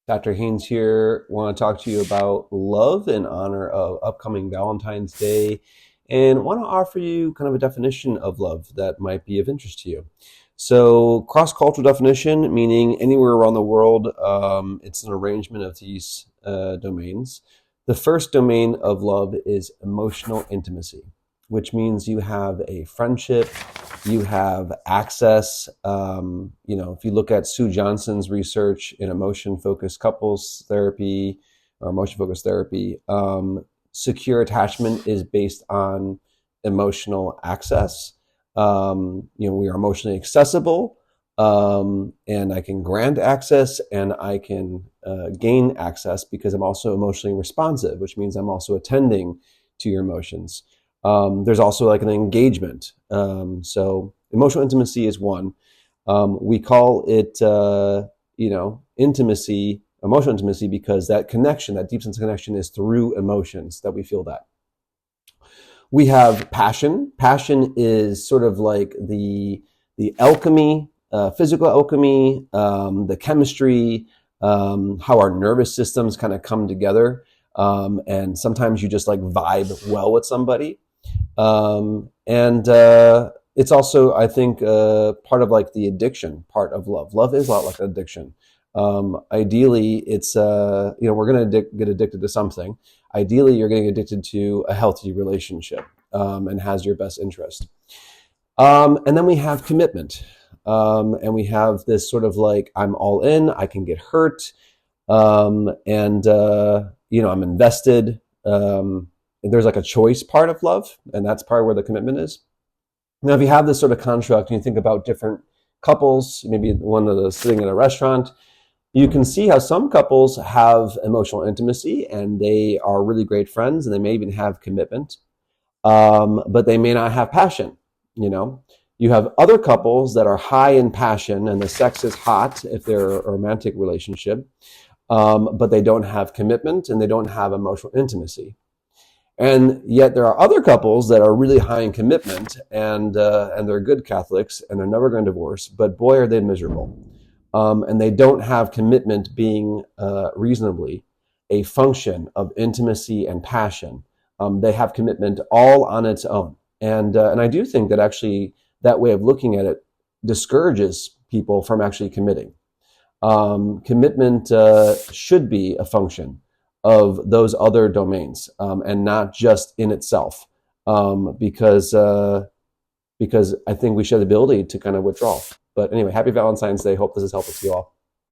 Dr. Haynes here. Want to talk to you about love in honor of upcoming Valentine's Day and want to offer you kind of a definition of love that might be of interest to you. So, cross-cultural definition, meaning anywhere around the world, it's an arrangement of these domains. The first domain of love is emotional intimacy, which means you have a friendship, you have access. If you look at Sue Johnson's research in emotion-focused couples therapy or emotion-focused therapy, secure attachment is based on emotional access. We are emotionally accessible, and I can grant access and I can gain access because I'm also emotionally responsive, which means I'm also attending to your emotions. There's also like an engagement. So emotional intimacy is one. We call it, intimacy, emotional intimacy, because that connection, that deep sense of connection is through emotions that we feel that. We have passion. Passion is sort of like the alchemy, physical alchemy, the chemistry, how our nervous systems kind of come together. And sometimes you just like vibe well with somebody. It's also, I think, part of like the addiction part of love. Love is a lot like an addiction. Ideally, it's, we're going to get addicted to something. Ideally, you're getting addicted to a healthy relationship and has your best interest. And then we have commitment. And we have this sort of like, I'm all in, I can get hurt. I'm invested. There's like a choice part of love, and that's part where the commitment is. Now, if you have this sort of construct and you think about different couples, maybe one of those sitting in a restaurant, you can see how some couples have emotional intimacy and they are really great friends and they may even have commitment, but they may not have passion. You have other couples that are high in passion and the sex is hot if they're a romantic relationship, but they don't have commitment and they don't have emotional intimacy. And yet there are other couples that are really high in commitment and they're good Catholics and they're never going to divorce, but boy, are they miserable. And they don't have commitment being reasonably a function of intimacy and passion. They have commitment all on its own. And I do think that actually that way of looking at it discourages people from actually committing. Commitment should be a function of those other domains and not just in itself, because I think we should have the ability to kind of withdraw. But anyway, happy Valentine's Day. Hope this is helpful to you all.